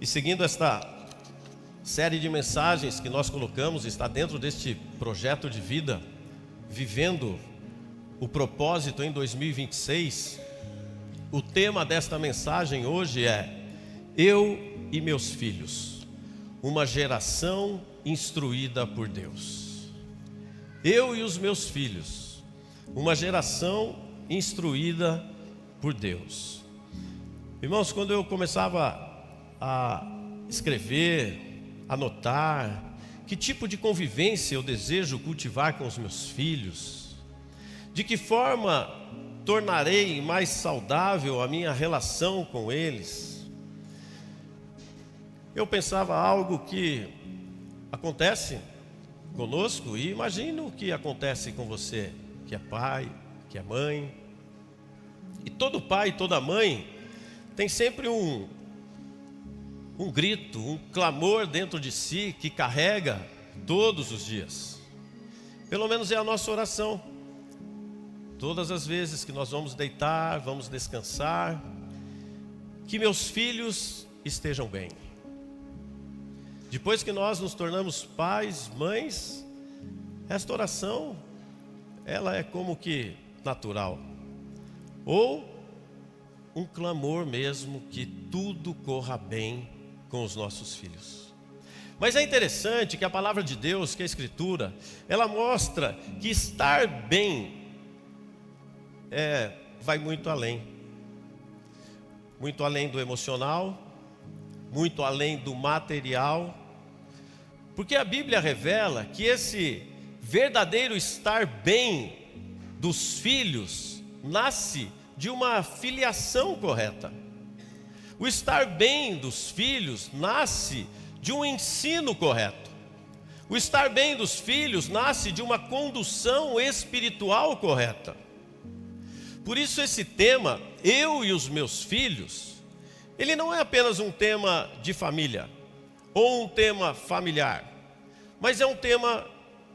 E seguindo esta série de mensagens que nós colocamos, está dentro deste projeto de vida, vivendo o propósito em 2026, o tema desta mensagem hoje é: Eu e meus filhos, uma geração instruída por Deus. Eu e os meus filhos, uma geração instruída por Deus. Irmãos, quando eu começava a escrever, anotar, que tipo de convivência eu desejo cultivar com os meus filhos, de que forma tornarei mais saudável a minha relação com eles, eu pensava algo que acontece conosco e imagino que acontece com você, que é pai, que é mãe. E todo pai e toda mãe tem sempre um grito, um clamor dentro de si que carrega todos os dias. Pelo menos é a nossa oração. Todas as vezes que nós vamos deitar, vamos descansar, que meus filhos estejam bem. Depois que nós nos tornamos pais, mães, esta oração, ela é como que natural. Ou um clamor mesmo que tudo corra bem com os nossos filhos. Mas é interessante que a palavra de Deus, que é a Escritura, ela mostra que estar bem vai muito além do emocional, muito além do material, porque a Bíblia revela que esse verdadeiro estar bem dos filhos nasce de uma filiação correta. O estar bem dos filhos nasce de um ensino correto. O estar bem dos filhos nasce de uma condução espiritual correta. Por isso esse tema, eu e os meus filhos, ele não é apenas um tema de família, ou um tema familiar, mas é um tema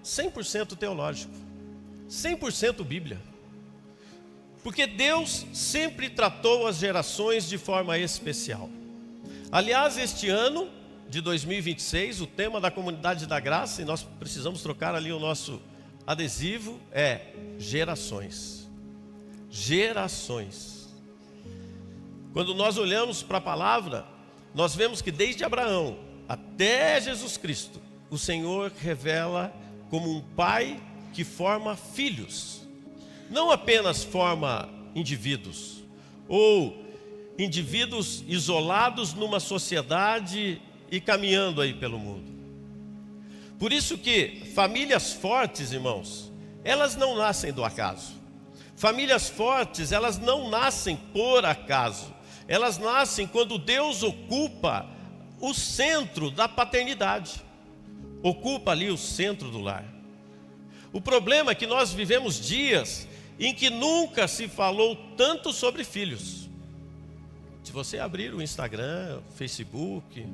100% teológico, 100% Bíblia. Porque Deus sempre tratou as gerações de forma especial. Aliás, este ano de 2026, o tema da Comunidade da Graça, e nós precisamos trocar ali o nosso adesivo, é gerações. Gerações. Quando nós olhamos para a palavra, nós vemos que desde Abraão até Jesus Cristo, o Senhor revela como um pai que forma filhos. Não apenas forma indivíduos, ou indivíduos isolados numa sociedade e caminhando aí pelo mundo. Por isso que famílias fortes, irmãos, elas não nascem do acaso. Famílias fortes, elas não nascem por acaso. Elas nascem quando Deus ocupa o centro da paternidade. Ocupa ali o centro do lar. O problema é que nós vivemos dias em que nunca se falou tanto sobre filhos. Se você abrir o Instagram, o Facebook,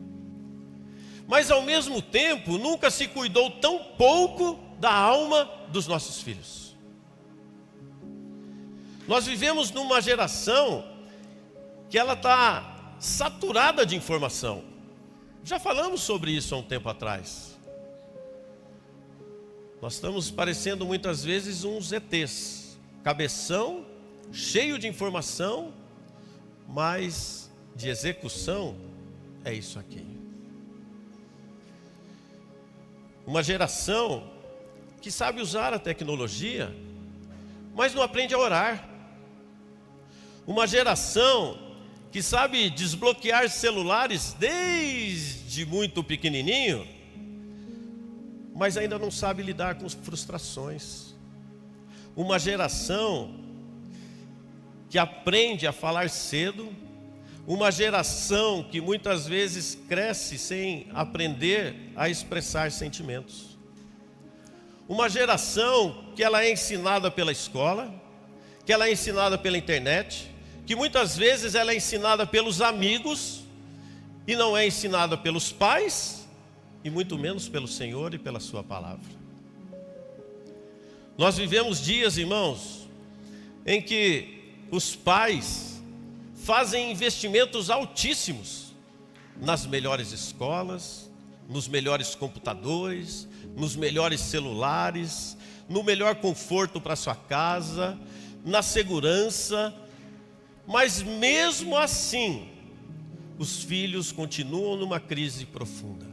mas ao mesmo tempo nunca se cuidou tão pouco da alma dos nossos filhos. Nós vivemos numa geração que ela está saturada de informação. Já falamos sobre isso há um tempo atrás. Nós estamos parecendo muitas vezes uns ETs, cabeção, cheio de informação, mas de execução é isso aqui. Uma geração que sabe usar a tecnologia, mas não aprende a orar. Uma geração que sabe desbloquear celulares desde muito pequenininho, mas ainda não sabe lidar com frustrações. Uma geração que aprende a falar cedo, uma geração que muitas vezes cresce sem aprender a expressar sentimentos. Uma geração que ela é ensinada pela escola, que ela é ensinada pela internet, que muitas vezes ela é ensinada pelos amigos e não é ensinada pelos pais e muito menos pelo Senhor e pela sua palavra. Nós vivemos dias, irmãos, em que os pais fazem investimentos altíssimos nas melhores escolas, nos melhores computadores, nos melhores celulares, no melhor conforto para sua casa, na segurança, mas mesmo assim, os filhos continuam numa crise profunda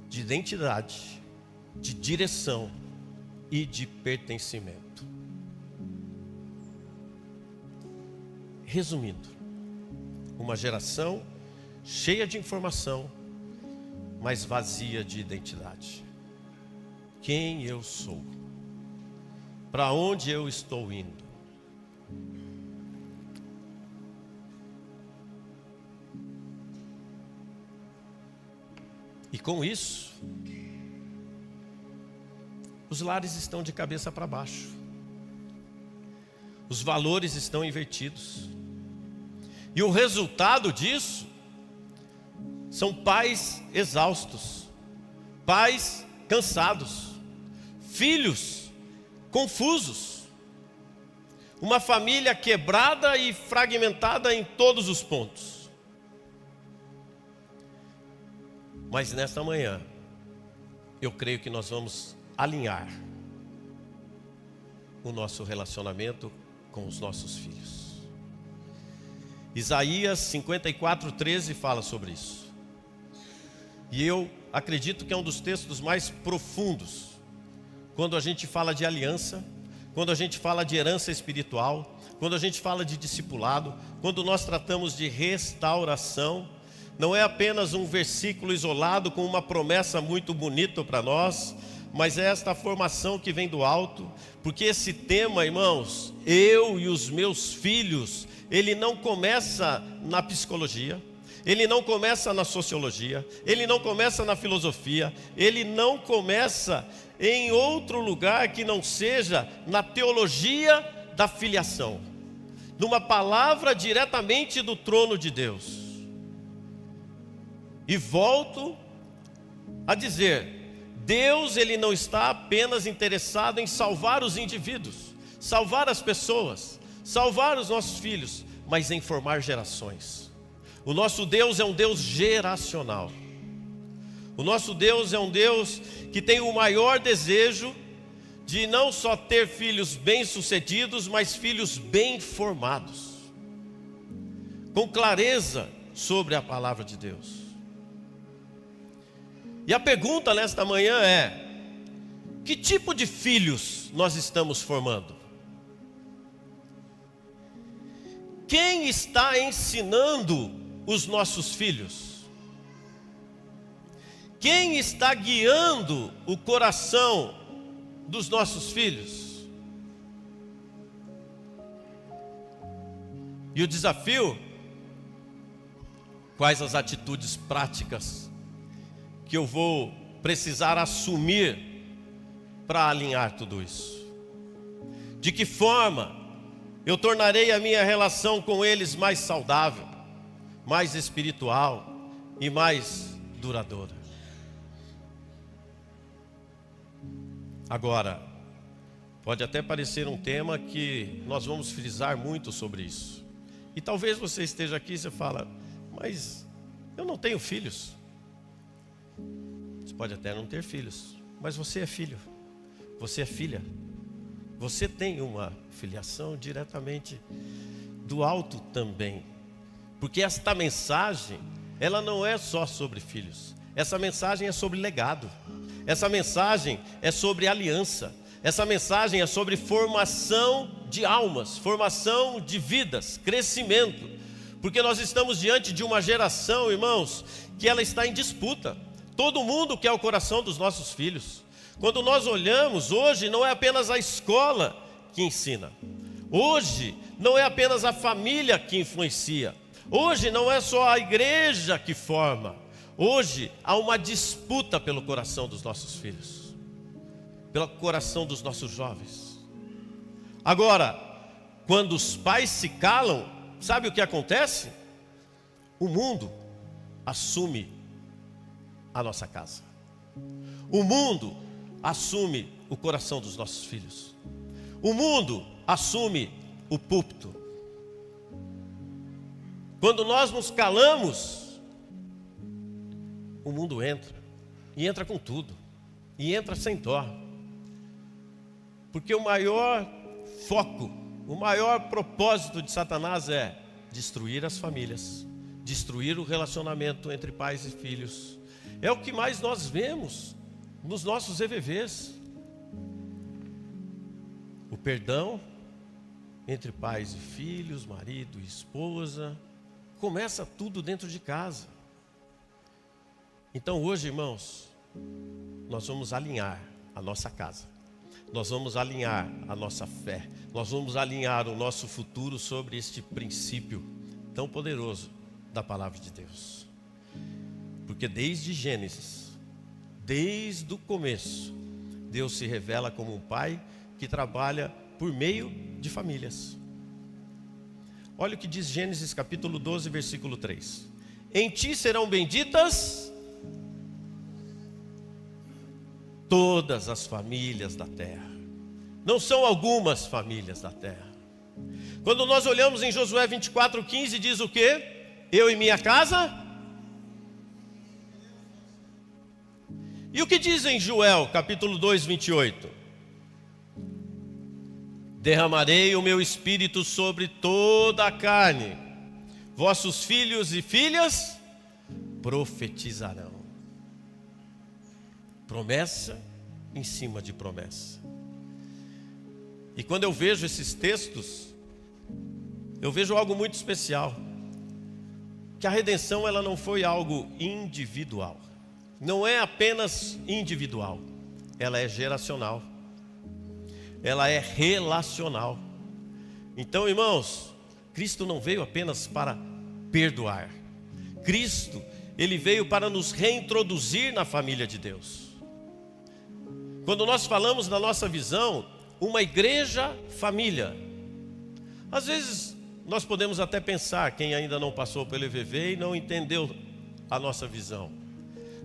de identidade, de direção e de pertencimento. Resumindo, uma geração cheia de informação, mas vazia de identidade. Quem eu sou? Para onde eu estou indo? E com isso, os lares estão de cabeça para baixo. Os valores estão invertidos. E o resultado disso são pais exaustos, pais cansados, filhos confusos, uma família quebrada e fragmentada em todos os pontos. Mas nesta manhã, eu creio que nós vamos alinhar o nosso relacionamento com os nossos filhos. Isaías 54:13 fala sobre isso. E eu acredito que é um dos textos mais profundos, quando a gente fala de aliança, quando a gente fala de herança espiritual, quando a gente fala de discipulado, quando nós tratamos de restauração. Não é apenas um versículo isolado com uma promessa muito bonita para nós, mas é esta formação que vem do alto, porque esse tema, irmãos, eu e os meus filhos, ele não começa na psicologia, ele não começa na sociologia, ele não começa na filosofia, ele não começa em outro lugar que não seja na teologia da filiação, numa palavra diretamente do trono de Deus. E volto a dizer, Deus, ele não está apenas interessado em salvar os indivíduos, salvar as pessoas, salvar os nossos filhos, mas em formar gerações. O nosso Deus é um Deus geracional. O nosso Deus é um Deus que tem o maior desejo de não só ter filhos bem-sucedidos, mas filhos bem formados, com clareza sobre a palavra de Deus. E a pergunta nesta manhã é: que tipo de filhos nós estamos formando? Quem está ensinando os nossos filhos? Quem está guiando o coração dos nossos filhos? E o desafio: quais as atitudes práticas que eu vou precisar assumir para alinhar tudo isso? De que forma eu tornarei a minha relação com eles mais saudável, mais espiritual e mais duradoura? Agora, pode até parecer um tema que nós vamos frisar muito sobre isso. E talvez você esteja aqui e você fala: mas eu não tenho filhos. Você pode até não ter filhos, mas você é filho, você é filha. Você tem uma filiação diretamente do alto também. Porque esta mensagem, ela não é só sobre filhos. Essa mensagem é sobre legado. Essa mensagem é sobre aliança. Essa mensagem é sobre formação de almas, formação de vidas, crescimento. Porque nós estamos diante de uma geração, irmãos, que ela está em disputa. Todo mundo quer o coração dos nossos filhos. Quando nós olhamos, hoje não é apenas a escola que ensina. Hoje não é apenas a família que influencia. Hoje não é só a igreja que forma. Hoje há uma disputa pelo coração dos nossos filhos, pelo coração dos nossos jovens. Agora, quando os pais se calam, sabe o que acontece? O mundo assume a nossa casa. O mundo assume o coração dos nossos filhos. O mundo assume o púlpito. Quando nós nos calamos, o mundo entra, e entra com tudo, e entra sem dó. Porque o maior foco, o maior propósito de Satanás é destruir as famílias, destruir o relacionamento entre pais e filhos. É o que mais nós vemos nos nossos EVVs. O perdão entre pais e filhos, marido e esposa, começa tudo dentro de casa. Então hoje, irmãos, nós vamos alinhar a nossa casa, nós vamos alinhar a nossa fé, nós vamos alinhar o nosso futuro sobre este princípio tão poderoso da palavra de Deus. Porque desde Gênesis, desde o começo, Deus se revela como um pai que trabalha por meio de famílias. Olha o que diz Gênesis capítulo 12, versículo 3. Em ti serão benditas todas as famílias da terra. Não são algumas famílias da terra. Quando nós olhamos em Josué 24:15, diz o quê? Eu e minha casa. E o que diz em Joel capítulo 2, 28? Derramarei o meu espírito sobre toda a carne, vossos filhos e filhas profetizarão. Promessa em cima de promessa. E quando eu vejo esses textos, eu vejo algo muito especial. Que a redenção, ela não foi algo individual. Não é apenas individual. Ela é geracional. Ela é relacional. Então, irmãos, Cristo não veio apenas para perdoar. Cristo, Ele veio para nos reintroduzir na família de Deus. Quando nós falamos da nossa visão, uma igreja família, às vezes nós podemos até pensar, quem ainda não passou pelo EVV e não entendeu a nossa visão,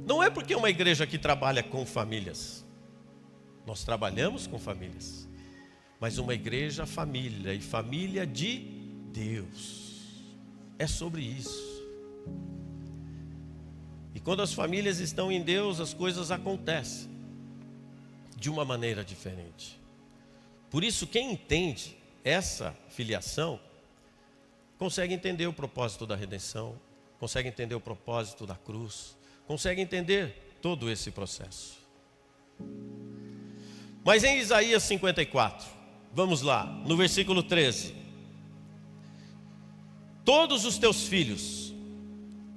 não é porque é uma igreja que trabalha com famílias. Nós trabalhamos com famílias, mas uma igreja família, e família de Deus. É sobre isso. E quando as famílias estão em Deus, as coisas acontecem de uma maneira diferente. Por isso, quem entende essa filiação consegue entender o propósito da redenção, consegue entender o propósito da cruz, consegue entender todo esse processo. Mas em Isaías 54, vamos lá, no versículo 13. Todos os teus filhos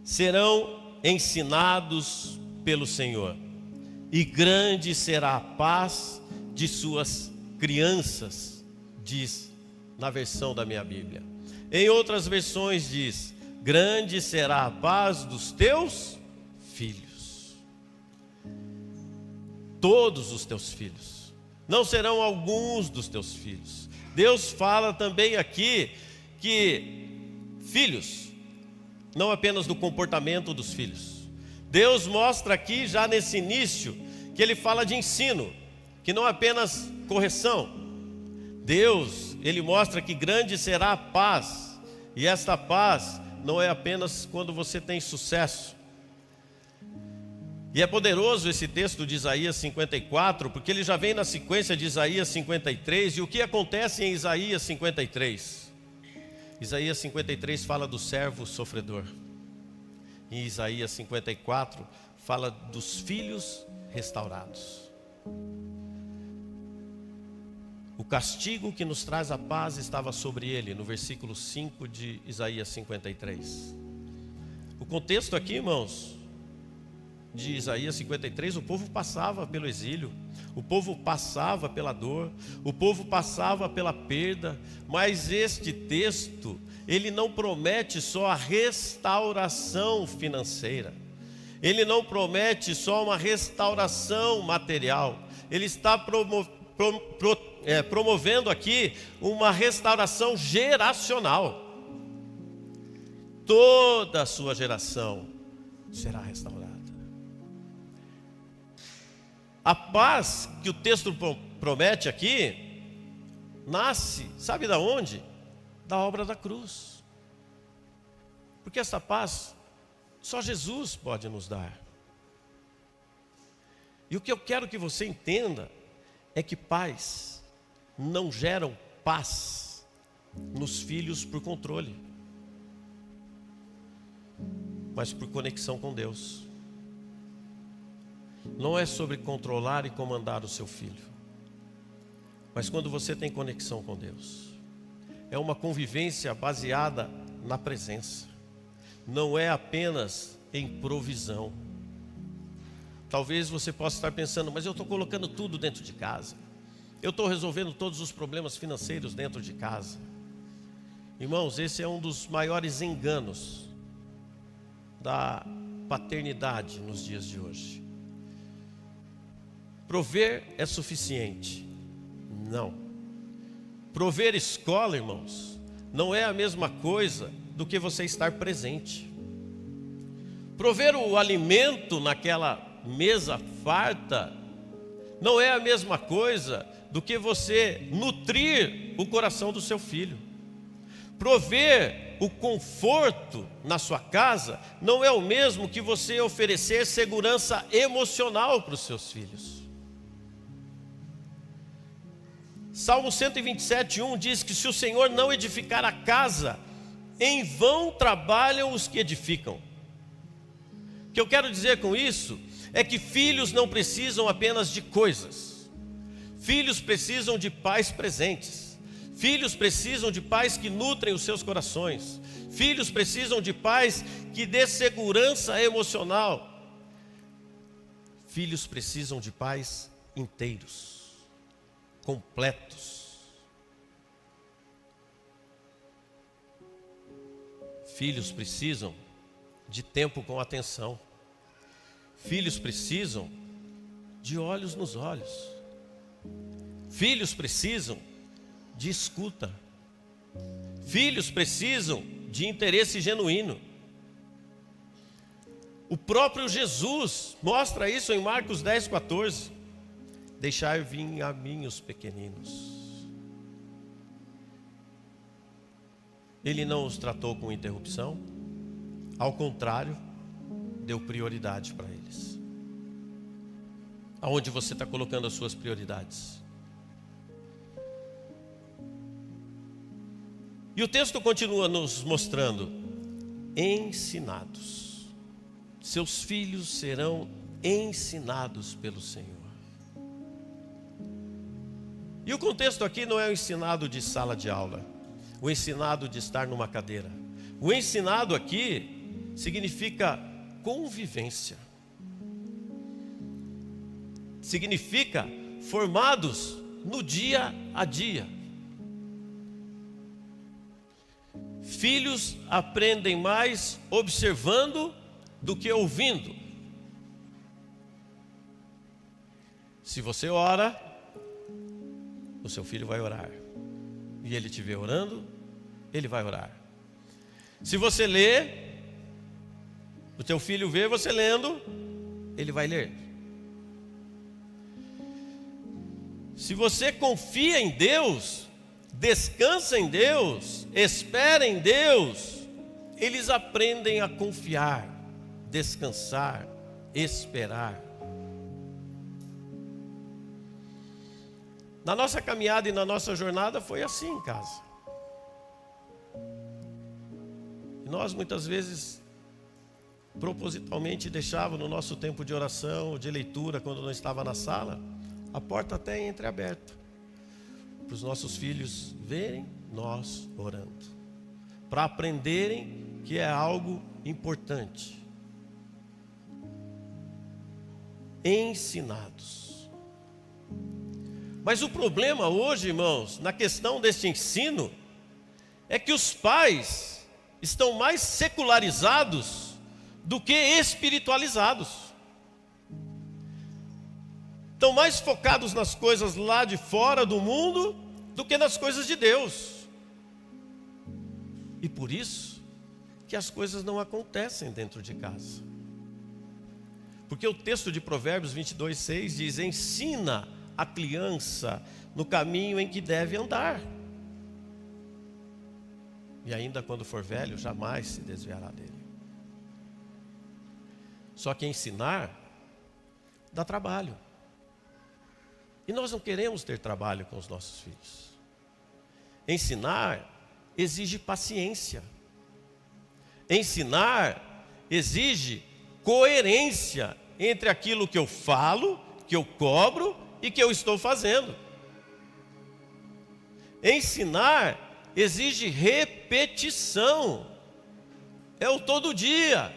serão ensinados pelo Senhor, e grande será a paz de suas crianças, diz na versão da minha Bíblia. Em outras versões diz: grande será a paz dos teus filhos. Todos os teus filhos, não serão alguns dos teus filhos. Deus fala também aqui que filhos, não apenas do comportamento dos filhos. Deus mostra aqui já nesse início que Ele fala de ensino, que não é apenas correção. Deus, Ele mostra que grande será a paz, e esta paz não é apenas quando você tem sucesso. E é poderoso esse texto de Isaías 54, porque ele já vem na sequência de Isaías 53, e o que acontece em Isaías 53? Isaías 53 fala do servo sofredor. Em Isaías 54 fala dos filhos restaurados. O castigo que nos traz a paz estava sobre ele, no versículo 5 de Isaías 53. O contexto aqui, irmãos, de Isaías 53, o povo passava pelo exílio, o povo passava pela dor, o povo passava pela perda, mas este texto, ele não promete só a restauração financeira, ele não promete só uma restauração material, ele está promovendo aqui uma restauração geracional. Toda a sua geração será restaurada. A paz que o texto promete aqui nasce, sabe da onde? Da obra da cruz. Porque essa paz só Jesus pode nos dar. E o que eu quero que você entenda é que pais não geram paz nos filhos por controle, mas por conexão com Deus. Não é sobre controlar e comandar o seu filho, mas quando você tem conexão com Deus, é uma convivência baseada na presença, não é apenas em provisão. Talvez você possa estar pensando, mas eu estou colocando tudo dentro de casa, eu estou resolvendo todos os problemas financeiros dentro de casa. Irmãos, esse é um dos maiores enganos da paternidade nos dias de hoje. Prover é suficiente? Não. Prover escola, irmãos, não é a mesma coisa do que você estar presente. Prover o alimento naquela mesa farta não é a mesma coisa do que você nutrir o coração do seu filho. Prover o conforto na sua casa não é o mesmo que você oferecer segurança emocional para os seus filhos. Salmo 127:1 diz que se o Senhor não edificar a casa, em vão trabalham os que edificam. O que eu quero dizer com isso é que filhos não precisam apenas de coisas. Filhos precisam de pais presentes. Filhos precisam de pais que nutrem os seus corações. Filhos precisam de pais que dê segurança emocional. Filhos precisam de pais inteiros, completos. Filhos precisam de tempo com atenção. Filhos precisam de olhos nos olhos. Filhos precisam de escuta. Filhos precisam de interesse genuíno. O próprio Jesus mostra isso em Marcos 10:14. Deixai vir a mim os pequeninos. Ele não os tratou com interrupção. Ao contrário, deu prioridade para eles. Aonde você está colocando as suas prioridades? E o texto continua nos mostrando: ensinados. Seus filhos serão ensinados pelo Senhor. E o contexto aqui não é o ensinado de sala de aula, o ensinado de estar numa cadeira. O ensinado aqui significa convivência. Significa formados no dia a dia. Filhos aprendem mais observando do que ouvindo. Se você ora, o seu filho vai orar. E ele te vê orando, ele vai orar. Se você lê, o teu filho vê você lendo, ele vai ler. Se você confia em Deus, descansa em Deus, espera em Deus, eles aprendem a confiar, descansar, esperar. Na nossa caminhada e na nossa jornada foi assim em casa. E nós muitas vezes propositalmente deixávamos no nosso tempo de oração, de leitura, quando não estava na sala, a porta até entreaberta, para os nossos filhos verem nós orando, para aprenderem que é algo importante. Ensinados. Mas o problema hoje, irmãos, na questão deste ensino, é que os pais estão mais secularizados do que espiritualizados. Estão mais focados nas coisas lá de fora do mundo do que nas coisas de Deus. E por isso que as coisas não acontecem dentro de casa. Porque o texto de Provérbios 22:6 diz: ensina a criança no caminho em que deve andar, e ainda quando for velho, jamais se desviará dele. Só que ensinar dá trabalho. E nós não queremos ter trabalho com os nossos filhos. Ensinar exige paciência. Ensinar exige coerência entre aquilo que eu falo, que eu cobro e que eu estou fazendo. Ensinar exige repetição. É o todo dia.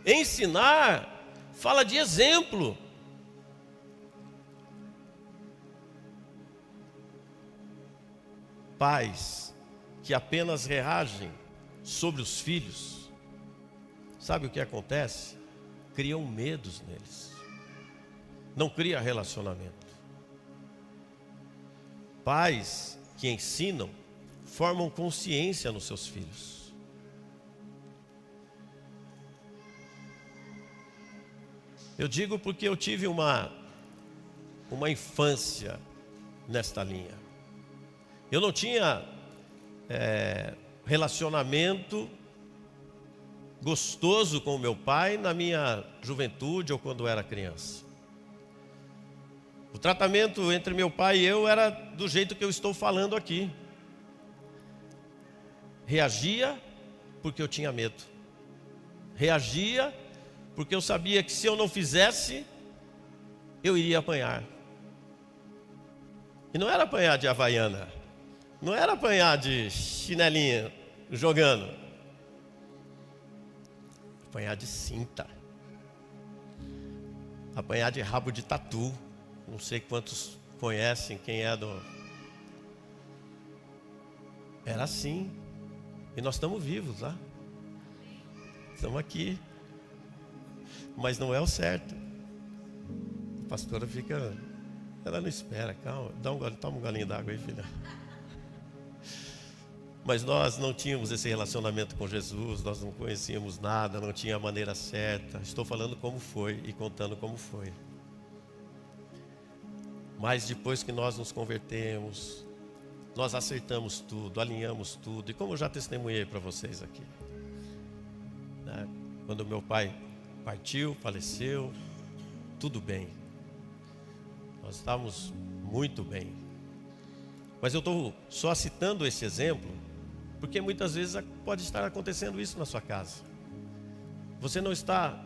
Ensinar fala de exemplo. Pais que apenas reagem sobre os filhos, sabe o que acontece? Criam medos neles. Não cria relacionamento. Pais que ensinam, formam consciência nos seus filhos. Eu digo porque eu tive uma infância nesta linha. Eu não tinha relacionamento gostoso com o meu pai na minha juventude ou quando era criança. O tratamento entre meu pai e eu era do jeito que eu estou falando aqui. Reagia porque eu tinha medo. Reagia porque eu sabia que se eu não fizesse, eu iria apanhar. E não era apanhar de havaiana. Não era apanhar de chinelinha jogando. Apanhar de cinta. Apanhar de rabo de tatu. Não sei quantos conhecem quem é do... Era assim. E nós estamos vivos lá. Estamos aqui. Mas não é o certo. A pastora fica... Ela não espera, calma. Toma um golinho d'água aí, filha. Mas nós não tínhamos esse relacionamento com Jesus, nós não conhecíamos nada, não tinha a maneira certa. Estou falando como foi e contando como foi. Mas depois que nós nos convertemos, nós acertamos tudo, alinhamos tudo. E como eu já testemunhei para vocês aqui, né? Quando meu pai partiu, faleceu, tudo bem. Nós estávamos muito bem. Mas eu estou só citando esse exemplo, porque muitas vezes pode estar acontecendo isso na sua casa. Você não está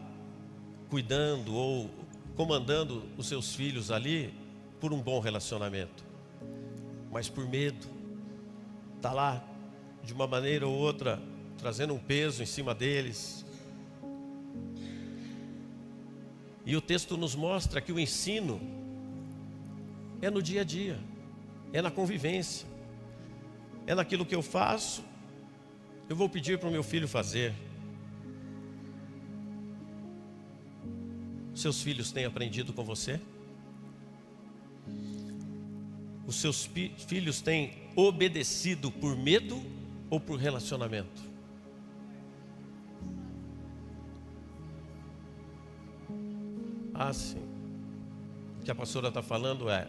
cuidando ou comandando os seus filhos ali por um bom relacionamento, mas por medo. Está lá, de uma maneira ou outra, trazendo um peso em cima deles. E o texto nos mostra que o ensino é no dia a dia, é na convivência, é naquilo que eu faço, eu vou pedir para o meu filho fazer. Seus filhos têm aprendido com você? Os seus filhos têm obedecido por medo ou por relacionamento? Ah, sim. O que a pastora está falando é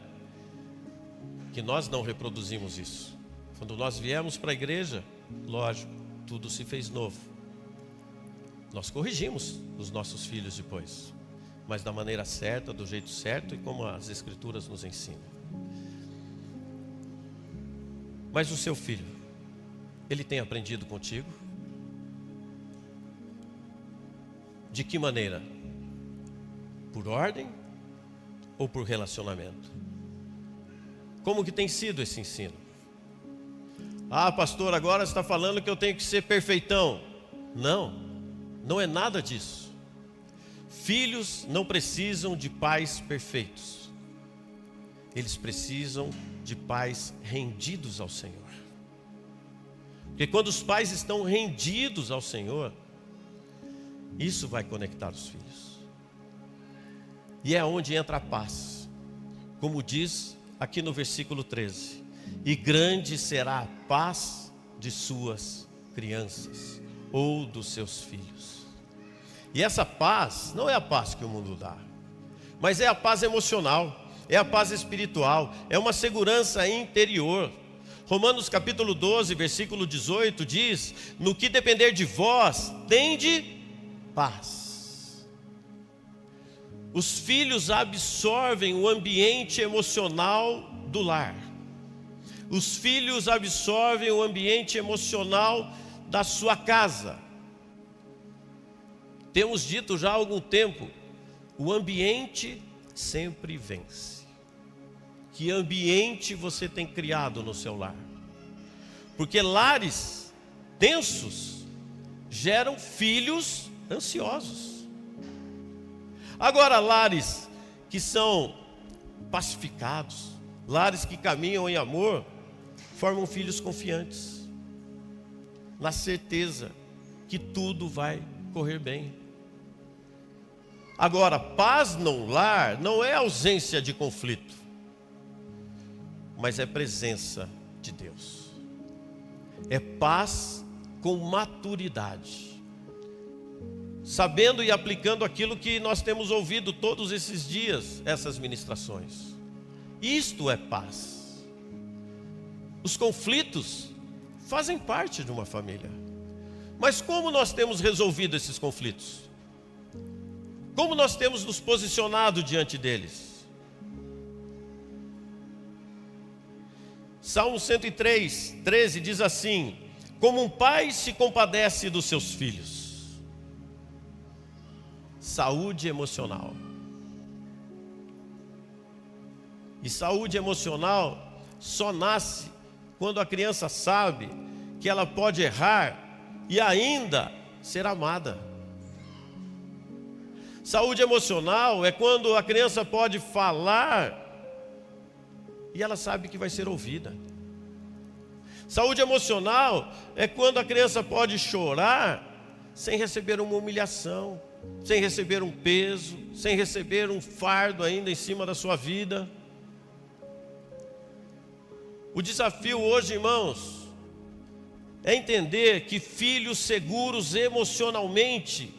que nós não reproduzimos isso. Quando nós viemos para a igreja, lógico, tudo se fez novo. Nós corrigimos os nossos filhos depois, mas da maneira certa, do jeito certo e como as escrituras nos ensinam. Mas o seu filho, ele tem aprendido contigo? De que maneira? Por ordem ou por relacionamento? Como que tem sido esse ensino? Ah, pastor, agora você está falando que eu tenho que ser perfeitão. Não, não é nada disso. Filhos não precisam de pais perfeitos. Eles precisam de pais rendidos ao Senhor. Porque quando os pais estão rendidos ao Senhor, isso vai conectar os filhos. E é onde entra a paz. Como diz aqui no versículo 13: e grande será a paz de suas crianças, ou dos seus filhos. E essa paz não é a paz que o mundo dá, mas é a paz emocional, é a paz espiritual, é uma segurança interior. Romanos capítulo 12, versículo 18 diz: no que depender de vós, tende paz. Os filhos absorvem o ambiente emocional do lar. Os filhos absorvem o ambiente emocional da sua casa. Temos dito já há algum tempo, o ambiente sempre vence. Que ambiente você tem criado no seu lar? Porque lares tensos geram filhos ansiosos. Agora, lares que são pacificados, lares que caminham em amor, formam filhos confiantes, na certeza que tudo vai correr bem. Agora, paz no lar não é ausência de conflito, mas é presença de Deus. É paz com maturidade, sabendo e aplicando aquilo que nós temos ouvido todos esses dias, essas ministrações. Isto é paz. Os conflitos fazem parte de uma família. Mas como nós temos resolvido esses conflitos? Como nós temos nos posicionado diante deles? Salmo 103, 13 diz assim: como um pai se compadece dos seus filhos. Saúde emocional. E saúde emocional só nasce quando a criança sabe que ela pode errar e ainda ser amada. Saúde emocional é quando a criança pode falar e ela sabe que vai ser ouvida. Saúde emocional é quando a criança pode chorar sem receber uma humilhação, sem receber um peso, sem receber um fardo ainda em cima da sua vida. O desafio hoje, irmãos, é entender que filhos seguros emocionalmente,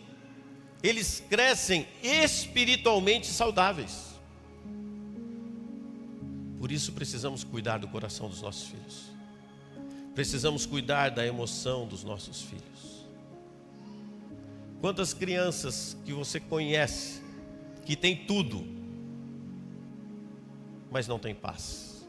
eles crescem espiritualmente saudáveis. Por isso precisamos cuidar do coração dos nossos filhos. Precisamos cuidar da emoção dos nossos filhos. Quantas crianças que você conhece, que tem tudo, mas não tem paz?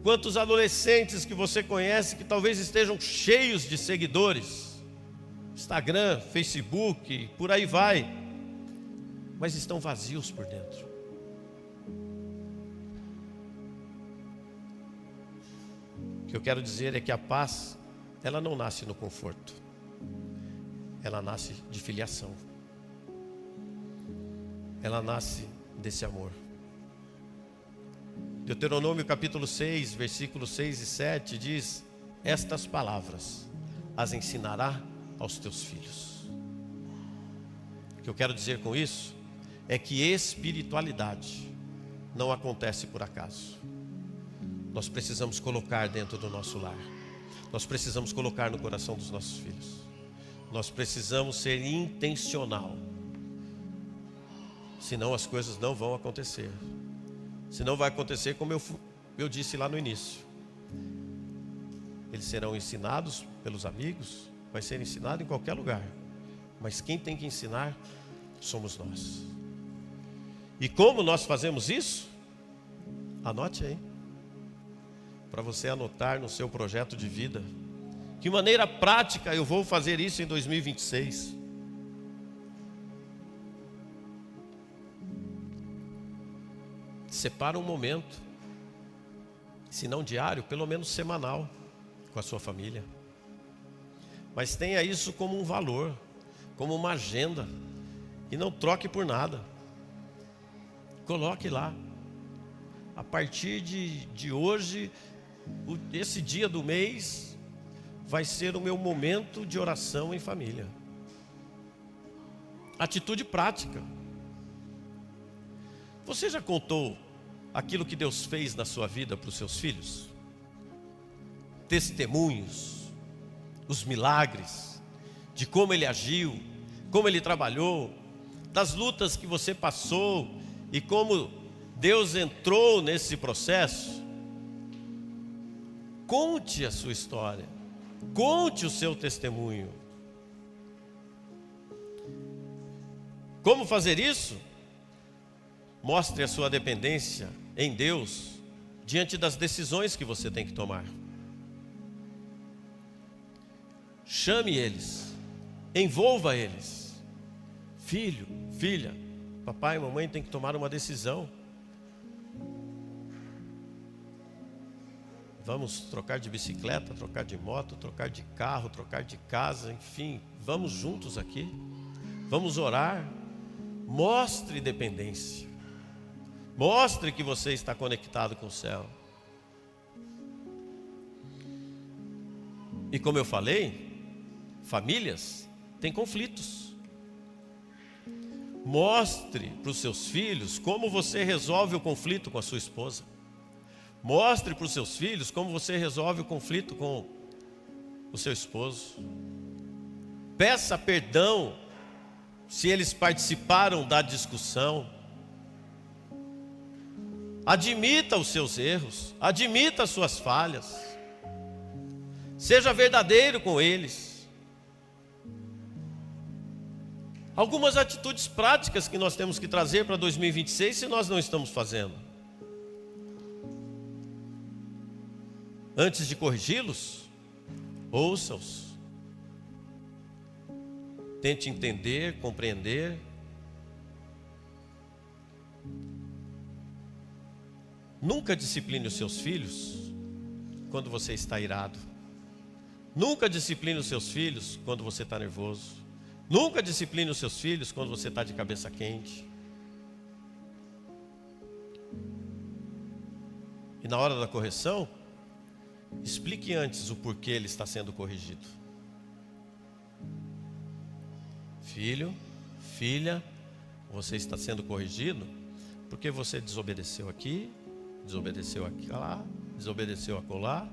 Quantos adolescentes que você conhece que talvez estejam cheios de seguidores, Instagram, Facebook, por aí vai, mas estão vazios por dentro. O que eu quero dizer é que a paz, ela não nasce no conforto, ela nasce de filiação, ela nasce desse amor. Deuteronômio capítulo 6, versículos 6 e 7 diz: estas palavras as ensinará aos teus filhos. O que eu quero dizer com isso é que espiritualidade não acontece por acaso. Nós precisamos colocar dentro do nosso lar, nós precisamos colocar no coração dos nossos filhos, nós precisamos ser intencional, senão as coisas não vão acontecer. Senão vai acontecer como eu disse lá no início. Eles serão ensinados pelos amigos, vai ser ensinado em qualquer lugar, mas quem tem que ensinar somos nós. E como nós fazemos isso? Anote aí, para você anotar no seu projeto de vida. Que maneira prática eu vou fazer isso em 2026? Separa um momento, se não diário, pelo menos semanal, com a sua família. Mas tenha isso como um valor, como uma agenda, e não troque por nada. Coloque lá. A partir de hoje, esse dia do mês, vai ser o meu momento de oração em família. Atitude prática. Você já contou aquilo que Deus fez na sua vida para os seus filhos? Testemunhos, os milagres, de como Ele agiu, como Ele trabalhou, das lutas que você passou e como Deus entrou nesse processo, conte a sua história, conte o seu testemunho. Como fazer isso? Mostre a sua dependência em Deus diante das decisões que você tem que tomar. Chame eles, envolva eles. Filho, filha, papai e mamãe têm que tomar uma decisão. Vamos trocar de bicicleta, trocar de moto, trocar de carro, trocar de casa, enfim, vamos juntos aqui. Vamos orar. Mostre dependência. Mostre que você está conectado com o céu. E como eu falei, famílias têm conflitos. Mostre para os seus filhos como você resolve o conflito com a sua esposa. Mostre para os seus filhos como você resolve o conflito com o seu esposo. Peça perdão se eles participaram da discussão. Admita os seus erros, admita as suas falhas. Seja verdadeiro com eles. Algumas atitudes práticas que nós temos que trazer para 2026 se nós não estamos fazendo. Antes de corrigi-los, ouça-os. Tente entender, compreender. Nunca discipline os seus filhos quando você está irado. Nunca discipline os seus filhos quando você está nervoso. Nunca discipline os seus filhos quando você está de cabeça quente. E na hora da correção, explique antes o porquê ele está sendo corrigido. Filho, filha, você está sendo corrigido porque você desobedeceu aqui, desobedeceu aqui lá, desobedeceu acolá.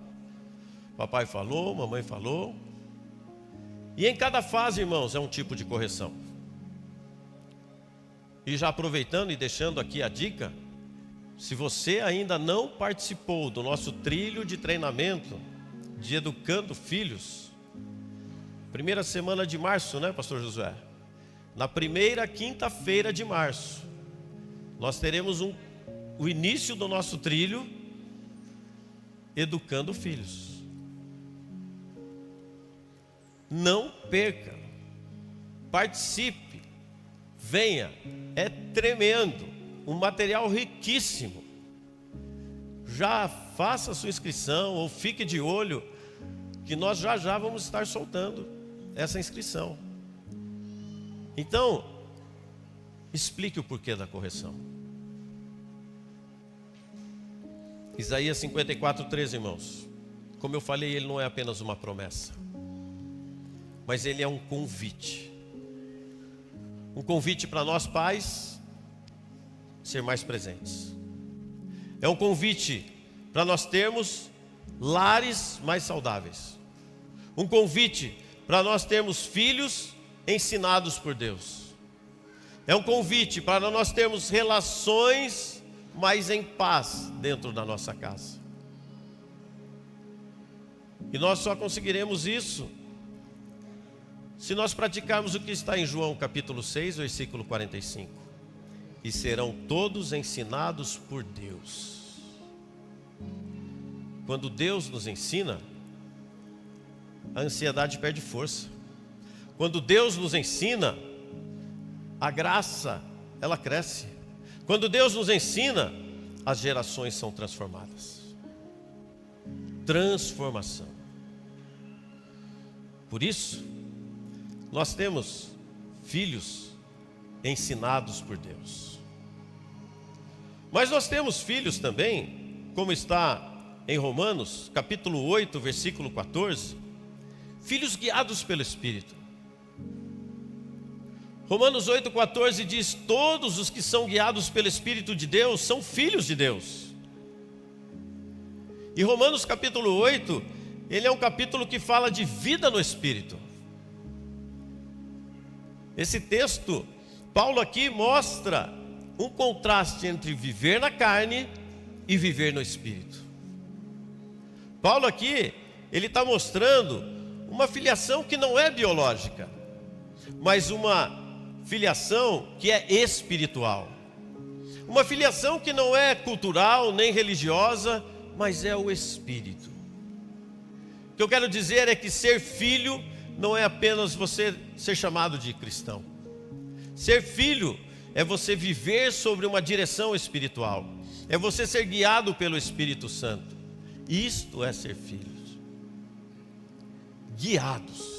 Papai falou, mamãe falou. E em cada fase, irmãos, é um tipo de correção. E já aproveitando e deixando aqui a dica, se você ainda não participou do nosso trilho de treinamento de Educando Filhos, primeira semana de março, né, pastor Josué? Na primeira quinta-feira de março, nós teremos o início do nosso trilho Educando Filhos. Não perca, participe, venha, é tremendo, um material riquíssimo. Já faça a sua inscrição ou fique de olho que nós já vamos estar soltando essa inscrição. Então, explique o porquê da correção. Isaías 54:13, irmãos. Como eu falei, ele não é apenas uma promessa, mas ele é um convite. Um convite para nós pais ser mais presentes. É um convite para nós termos lares mais saudáveis. Um convite para nós termos filhos ensinados por Deus. É um convite para nós termos relações mais em paz dentro da nossa casa. E nós só conseguiremos isso se nós praticarmos o que está em João capítulo 6, versículo 45. E serão todos ensinados por Deus. Quando Deus nos ensina, a ansiedade perde força. Quando Deus nos ensina, a graça, ela cresce. Quando Deus nos ensina, as gerações são transformadas. Transformação. Por isso, nós temos filhos ensinados por Deus. Mas nós temos filhos também, como está em Romanos, capítulo 8, versículo 14, filhos guiados pelo Espírito. Romanos 8,14 diz: todos os que são guiados pelo Espírito de Deus são filhos de Deus. E Romanos capítulo 8, ele é um capítulo que fala de vida no Espírito. Esse texto, Paulo aqui mostra um contraste entre viver na carne e viver no Espírito. Paulo aqui, ele está mostrando uma filiação que não é biológica, mas uma filiação que é espiritual. Uma filiação que não é cultural nem religiosa, mas é o Espírito. O que eu quero dizer é que ser filho não é apenas você ser chamado de cristão. Ser filho é você viver sobre uma direção espiritual. É você ser guiado pelo Espírito Santo. Isto é ser filhos. Guiados.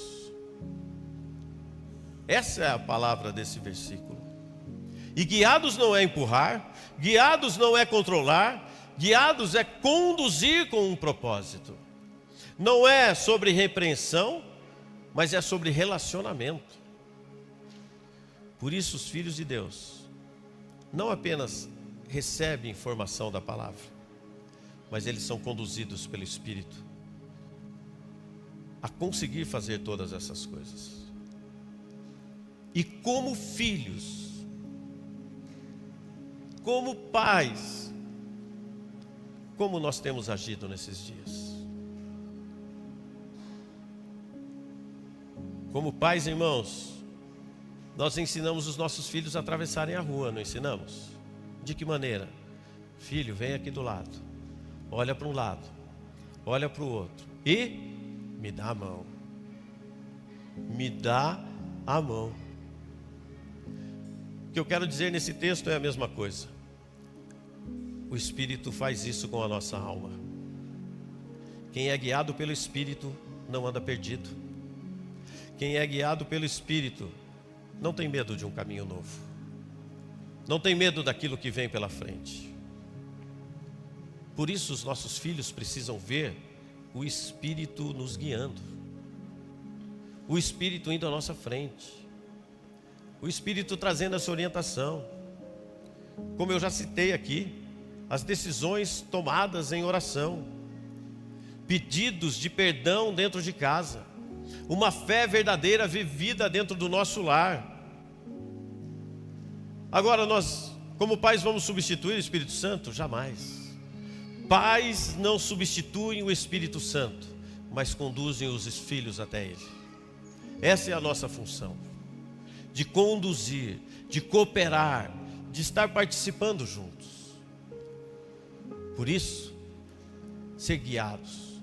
Essa é a palavra desse versículo. E guiados não é empurrar, guiados não é controlar, guiados é conduzir com um propósito. Não é sobre repreensão, mas é sobre relacionamento. Por isso os filhos de Deus não apenas recebem informação da palavra, mas eles são conduzidos pelo Espírito a conseguir fazer todas essas coisas. E como filhos, como pais, como nós temos agido nesses dias? Como pais, irmãos, nós ensinamos os nossos filhos a atravessarem a rua, não ensinamos? De que maneira? Filho, vem aqui do lado, olha para um lado, olha para o outro e me dá a mão. Me dá a mão. O que eu quero dizer nesse texto é a mesma coisa. O Espírito faz isso com a nossa alma. Quem é guiado pelo Espírito não anda perdido. Quem é guiado pelo Espírito não tem medo de um caminho novo. Não tem medo daquilo que vem pela frente. Por isso os nossos filhos precisam ver o Espírito nos guiando. O Espírito indo à nossa frente. O Espírito trazendo essa orientação. Como eu já citei aqui, as decisões tomadas em oração. Pedidos de perdão dentro de casa. Uma fé verdadeira vivida dentro do nosso lar. Agora nós, como pais, vamos substituir o Espírito Santo? Jamais. Pais não substituem o Espírito Santo, mas conduzem os filhos até Ele. Essa é a nossa função. De conduzir, de cooperar, de estar participando juntos. Por isso, ser guiados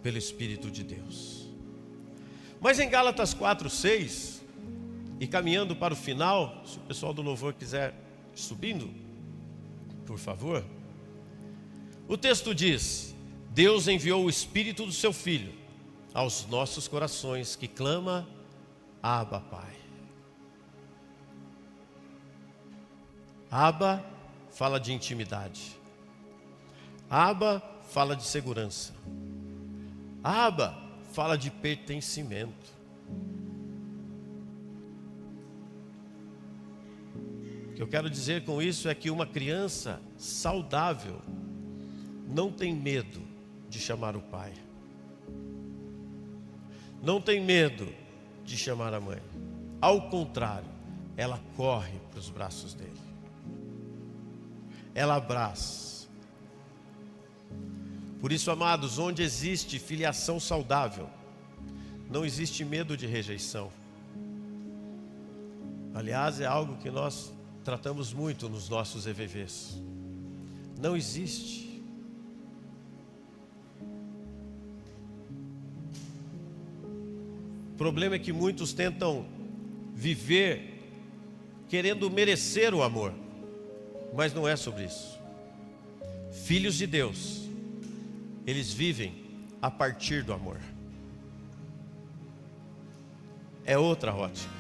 pelo Espírito de Deus. Mas em Gálatas 4:6, e caminhando para o final, se o pessoal do louvor quiser subindo, por favor. O texto diz: Deus enviou o Espírito do seu Filho aos nossos corações, que clama, Abba, Pai. Abba fala de intimidade. Abba fala de segurança. Abba fala de pertencimento. O que eu quero dizer com isso é que uma criança saudável não tem medo de chamar o pai. Não tem medo de chamar a mãe. Ao contrário, ela corre para os braços dele. Ela abraça. Por isso, amados, onde existe filiação saudável, não existe medo de rejeição. Aliás, é algo que nós tratamos muito nos nossos EVVs. Não existe. O problema é que muitos tentam viver querendo merecer o amor, mas não é sobre isso. Filhos de Deus, eles vivem a partir do amor. É outra ótica.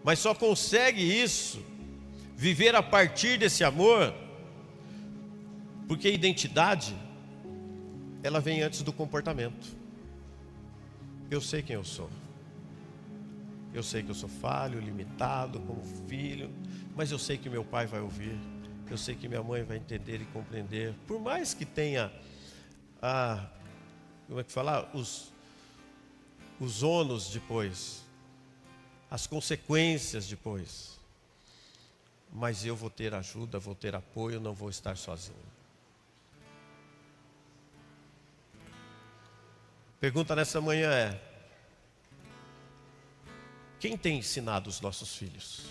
Mas só consegue isso, viver a partir desse amor, porque a identidade, ela vem antes do comportamento. Eu sei quem eu sou. Eu sei que eu sou falho, limitado como filho, mas eu sei que meu pai vai ouvir. Eu sei que minha mãe vai entender e compreender. Por mais que tenha, como é que fala? Os ônus depois. As consequências depois. mas eu vou ter ajuda, vou ter apoio, não vou estar sozinho. Pergunta nessa manhã é: quem tem ensinado os nossos filhos?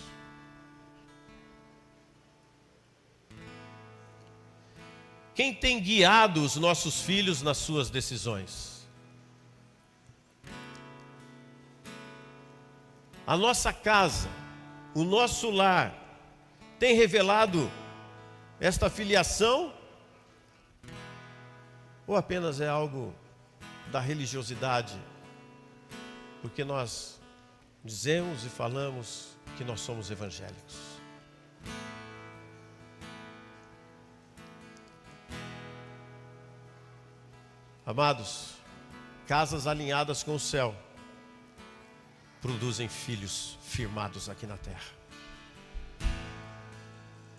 Quem tem guiado os nossos filhos nas suas decisões? A nossa casa, o nosso lar, tem revelado esta filiação? Ou apenas é algo da religiosidade? Porque nós dizemos e falamos que nós somos evangélicos. Amados, casas alinhadas com o céu produzem filhos firmados aqui na terra.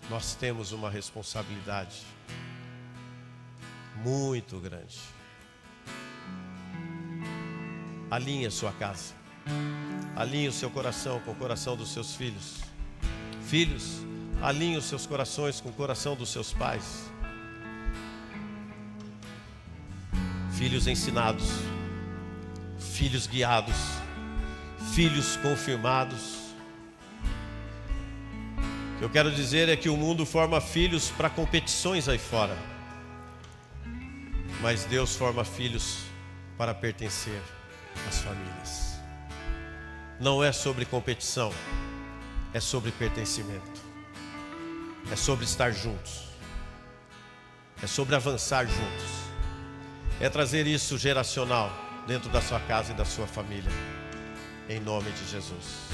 Nós temos uma responsabilidade muito grande. Alinhe a sua casa, alinhe o seu coração com o coração dos seus filhos. Filhos, alinhe os seus corações com o coração dos seus pais. Filhos ensinados, filhos guiados, filhos confirmados. O que eu quero dizer é que o mundo forma filhos para competições aí fora, mas Deus forma filhos para pertencer às famílias. Não é sobre competição, é sobre pertencimento, é sobre estar juntos, é sobre avançar juntos, é trazer isso geracional dentro da sua casa e da sua família, em nome de Jesus.